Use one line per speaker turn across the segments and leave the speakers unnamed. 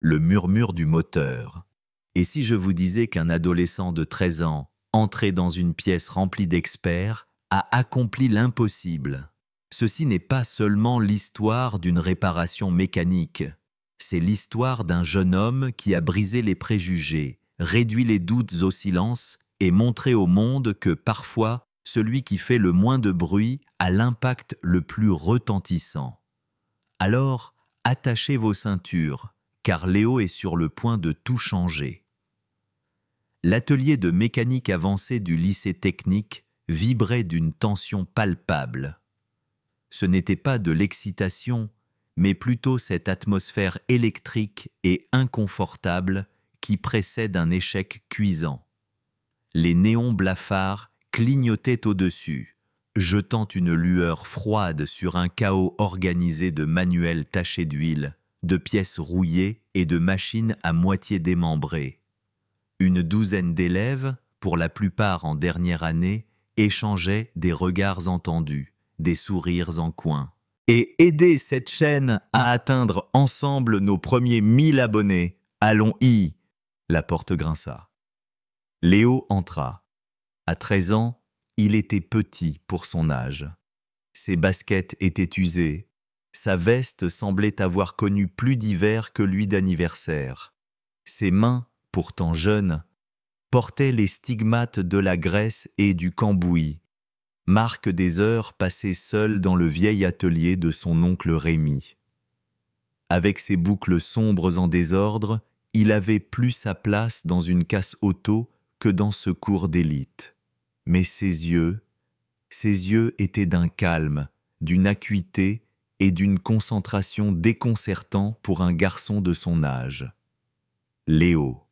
le murmure du moteur. Et si je vous disais qu'un adolescent de 13 ans, entré dans une pièce remplie d'experts, a accompli l'impossible? Ceci n'est pas seulement l'histoire d'une réparation mécanique. C'est l'histoire d'un jeune homme qui a brisé les préjugés, réduit les doutes au silence et montré au monde que parfois, celui qui fait le moins de bruit a l'impact le plus retentissant. Alors, attachez vos ceintures, car Léo est sur le point de tout changer. L'atelier de mécanique avancée du lycée technique vibrait d'une tension palpable. Ce n'était pas de l'excitation, mais plutôt cette atmosphère électrique et inconfortable qui précède un échec cuisant. Les néons blafards clignotaient au-dessus, jetant une lueur froide sur un chaos organisé de manuels tachés d'huile, de pièces rouillées et de machines à moitié démembrées. Une douzaine d'élèves, pour la plupart en dernière année, échangeaient des regards entendus, des sourires en coin. Et aider cette chaîne à atteindre ensemble nos premiers 1000 abonnés. Allons-y! La porte grinça. Léo entra. À 13 ans, il était petit pour son âge. Ses baskets étaient usées. Sa veste semblait avoir connu plus d'hiver que lui d'anniversaire. Ses mains, pourtant jeunes, portaient les stigmates de la graisse et du cambouis, marque des heures passées seul dans le vieil atelier de son oncle Rémi. Avec ses boucles sombres en désordre, il avait plus sa place dans une casse auto que dans ce cours d'élite. Mais ses yeux étaient d'un calme, d'une acuité et d'une concentration déconcertant pour un garçon de son âge. Léo.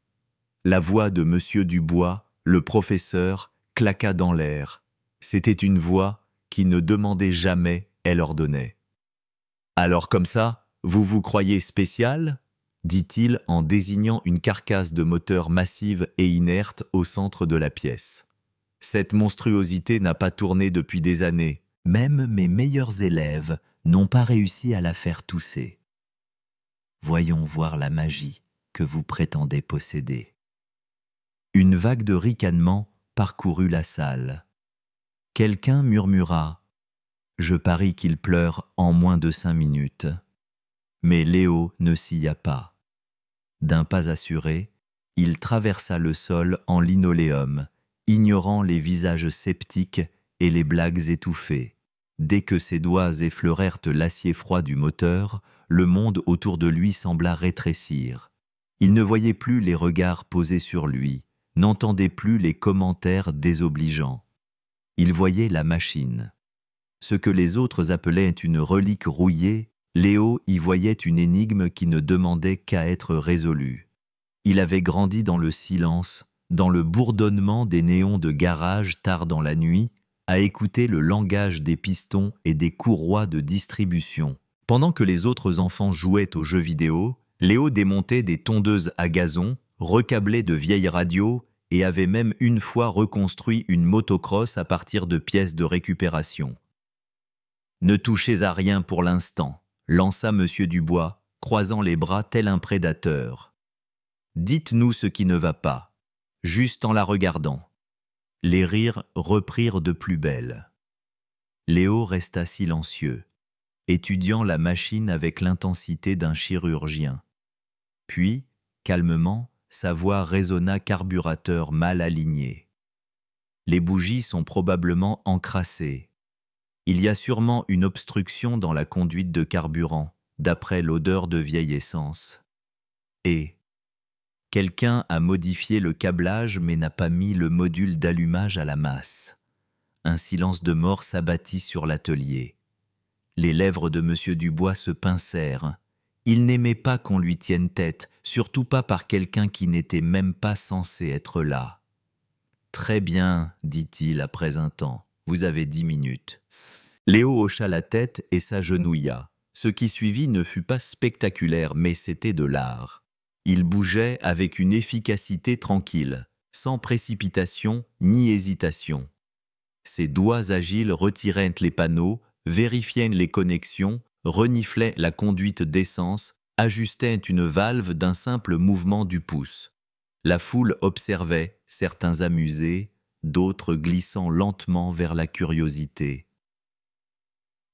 La voix de Monsieur Dubois, le professeur, claqua dans l'air. C'était une voix qui ne demandait jamais, elle ordonnait. « Alors comme ça, vous vous croyez spécial ?» dit-il en désignant une carcasse de moteur massive et inerte au centre de la pièce. « Cette monstruosité n'a pas tourné depuis des années. Même mes meilleurs élèves n'ont pas réussi à la faire tousser. Voyons voir la magie que vous prétendez posséder. » Une vague de ricanements parcourut la salle. Quelqu'un murmura « Je parie qu'il pleure en moins de 5 minutes. » Mais Léo ne scia pas. D'un pas assuré, il traversa le sol en linoléum, ignorant les visages sceptiques et les blagues étouffées. Dès que ses doigts effleurèrent l'acier froid du moteur, le monde autour de lui sembla rétrécir. Il ne voyait plus les regards posés sur lui, n'entendait plus les commentaires désobligeants. Il voyait la machine. Ce que les autres appelaient une relique rouillée, Léo y voyait une énigme qui ne demandait qu'à être résolue. Il avait grandi dans le silence, dans le bourdonnement des néons de garage tard dans la nuit, à écouter le langage des pistons et des courroies de distribution. Pendant que les autres enfants jouaient aux jeux vidéo, Léo démontait des tondeuses à gazon, recablait de vieilles radios et avait même une fois reconstruit une motocross à partir de pièces de récupération. « Ne touchez à rien pour l'instant », lança Monsieur Dubois, croisant les bras tel un prédateur. « Dites-nous ce qui ne va pas, juste en la regardant. » Les rires reprirent de plus belle. Léo resta silencieux, étudiant la machine avec l'intensité d'un chirurgien. Puis, calmement, sa voix résonna carburateur mal aligné. Les bougies sont probablement encrassées. Il y a sûrement une obstruction dans la conduite de carburant, d'après l'odeur de vieille essence. Et quelqu'un a modifié le câblage mais n'a pas mis le module d'allumage à la masse. Un silence de mort s'abattit sur l'atelier. Les lèvres de Monsieur Dubois se pincèrent. Il n'aimait pas qu'on lui tienne tête, surtout pas par quelqu'un qui n'était même pas censé être là. « Très bien, dit-il après un temps, vous avez 10 minutes. » Léo hocha la tête et s'agenouilla. Ce qui suivit ne fut pas spectaculaire, mais c'était de l'art. Il bougeait avec une efficacité tranquille, sans précipitation ni hésitation. Ses doigts agiles retiraient les panneaux, vérifiaient les connexions, reniflaient la conduite d'essence, ajustait une valve d'un simple mouvement du pouce. La foule observait, certains amusés, d'autres glissant lentement vers la curiosité.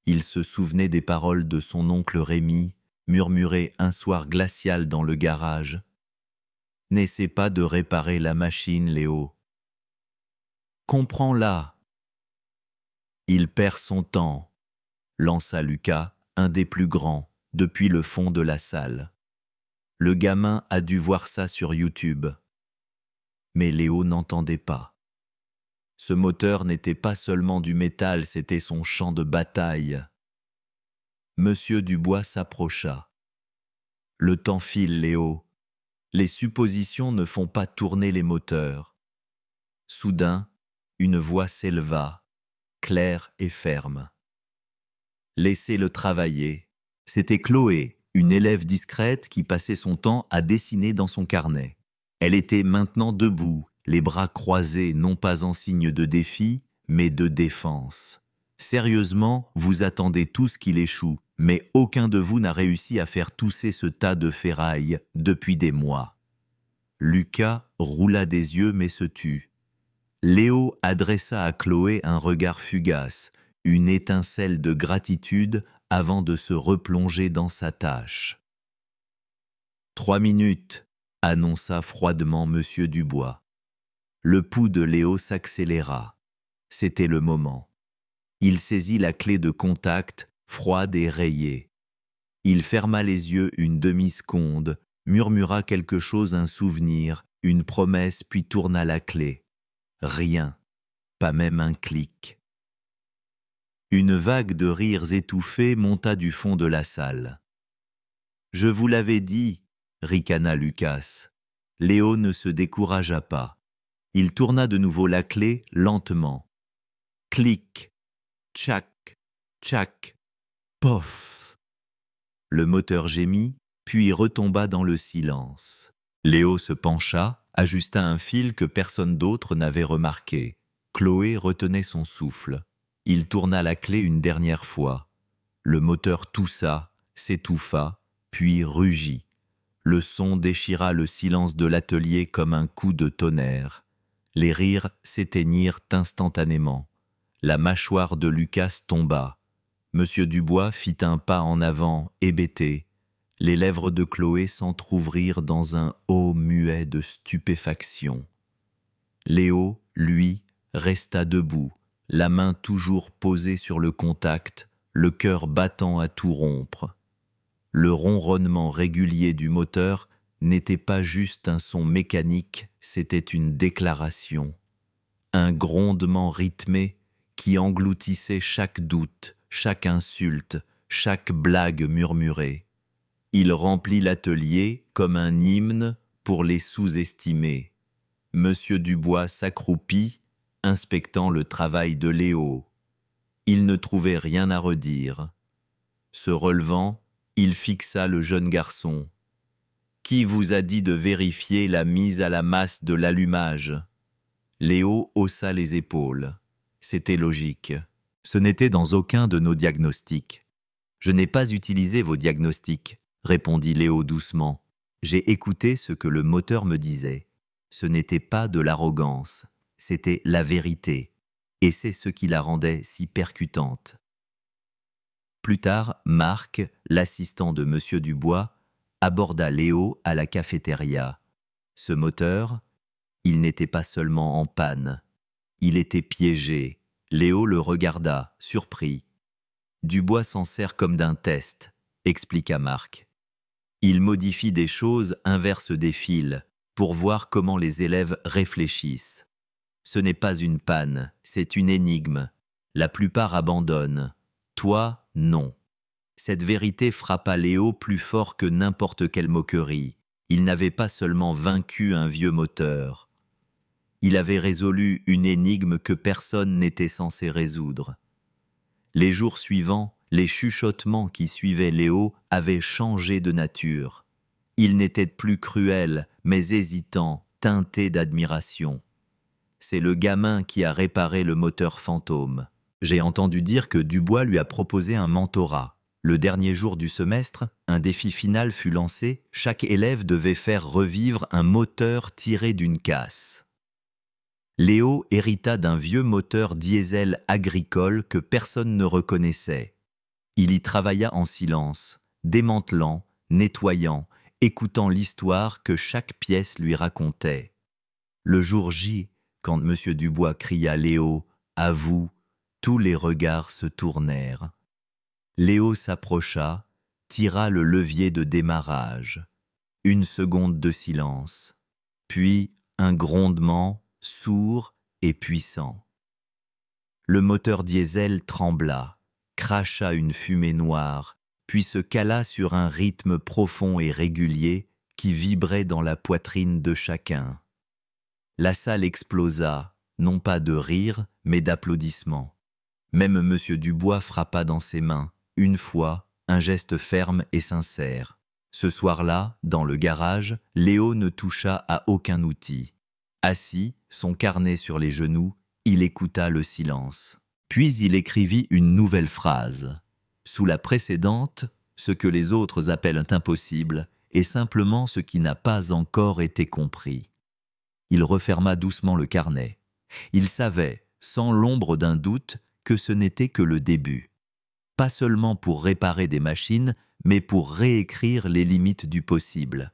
Il se souvenait des paroles de son oncle Rémi, murmurées un soir glacial dans le garage. « N'essaie pas de réparer la machine, Léo. Comprends-la. » « Il perd son temps, » lança Lucas, un des plus grands, depuis le fond de la salle. Le gamin a dû voir ça sur YouTube. Mais Léo n'entendait pas. Ce moteur n'était pas seulement du métal, c'était son champ de bataille. Monsieur Dubois s'approcha. « Le temps file, Léo. Les suppositions ne font pas tourner les moteurs. » Soudain, une voix s'éleva, claire et ferme. « Laissez-le travailler. » C'était Chloé, une élève discrète qui passait son temps à dessiner dans son carnet. Elle était maintenant debout, les bras croisés non pas en signe de défi, mais de défense. Sérieusement, vous attendez tous qu'il échoue, mais aucun de vous n'a réussi à faire tousser ce tas de ferraille depuis des mois. Lucas roula des yeux mais se tut. Léo adressa à Chloé un regard fugace, une étincelle de gratitude avant de se replonger dans sa tâche. « 3 minutes, » annonça froidement Monsieur Dubois. Le pouls de Léo s'accéléra. C'était le moment. Il saisit la clé de contact, froide et rayée. Il ferma les yeux une demi-seconde, murmura quelque chose, un souvenir, une promesse, puis tourna la clé. Rien, pas même un clic. Une vague de rires étouffés monta du fond de la salle. « Je vous l'avais dit, » ricana Lucas. Léo ne se découragea pas. Il tourna de nouveau la clé lentement. Clic, tchac, tchac, pof. Le moteur gémit, puis retomba dans le silence. Léo se pencha, ajusta un fil que personne d'autre n'avait remarqué. Chloé retenait son souffle. Il tourna la clé une dernière fois. Le moteur toussa, s'étouffa, puis rugit. Le son déchira le silence de l'atelier comme un coup de tonnerre. Les rires s'éteignirent instantanément. La mâchoire de Lucas tomba. Monsieur Dubois fit un pas en avant, hébété. Les lèvres de Chloé s'entr'ouvrirent dans un O muet de stupéfaction. Léo, lui, resta debout, la main toujours posée sur le contact, le cœur battant à tout rompre. Le ronronnement régulier du moteur n'était pas juste un son mécanique, c'était une déclaration. Un grondement rythmé qui engloutissait chaque doute, chaque insulte, chaque blague murmurée. Il remplit l'atelier comme un hymne pour les sous-estimés. Monsieur Dubois s'accroupit, inspectant le travail de Léo. Il ne trouvait rien à redire. Se relevant, il fixa le jeune garçon. « Qui vous a dit de vérifier la mise à la masse de l'allumage » Léo haussa les épaules. C'était logique. Ce n'était dans aucun de nos diagnostics. « Je n'ai pas utilisé vos diagnostics, » répondit Léo doucement. « J'ai écouté ce que le moteur me disait. Ce n'était pas de l'arrogance, c'était la vérité. Et c'est ce qui la rendait si percutante. » Plus tard, Marc, l'assistant de Monsieur Dubois, aborda Léo à la cafétéria. Ce moteur, il n'était pas seulement en panne. Il était piégé. Léo le regarda, surpris. « Dubois s'en sert comme d'un test », expliqua Marc. « Il modifie des choses, inverse des fils, pour voir comment les élèves réfléchissent. Ce n'est pas une panne, c'est une énigme. La plupart abandonnent. Toi, non. » Cette vérité frappa Léo plus fort que n'importe quelle moquerie. Il n'avait pas seulement vaincu un vieux moteur. Il avait résolu une énigme que personne n'était censé résoudre. Les jours suivants, les chuchotements qui suivaient Léo avaient changé de nature. Ils n'étaient plus cruels, mais hésitants, teintés d'admiration. C'est le gamin qui a réparé le moteur fantôme. J'ai entendu dire que Dubois lui a proposé un mentorat. Le dernier jour du semestre, un défi final fut lancé. Chaque élève devait faire revivre un moteur tiré d'une casse. Léo hérita d'un vieux moteur diesel agricole que personne ne reconnaissait. Il y travailla en silence, démantelant, nettoyant, écoutant l'histoire que chaque pièce lui racontait. Le jour J, quand M. Dubois cria « Léo, à vous », tous les regards se tournèrent. Léo s'approcha, tira le levier de démarrage. Une seconde de silence, puis un grondement sourd et puissant. Le moteur diesel trembla, cracha une fumée noire, puis se cala sur un rythme profond et régulier qui vibrait dans la poitrine de chacun. La salle explosa, non pas de rire, mais d'applaudissements. Même M. Dubois frappa dans ses mains, une fois, un geste ferme et sincère. Ce soir-là, dans le garage, Léo ne toucha à aucun outil. Assis, son carnet sur les genoux, il écouta le silence. Puis il écrivit une nouvelle phrase. Sous la précédente, ce que les autres appellent impossible est simplement ce qui n'a pas encore été compris. Il referma doucement le carnet. Il savait, sans l'ombre d'un doute, que ce n'était que le début. Pas seulement pour réparer des machines, mais pour réécrire les limites du possible.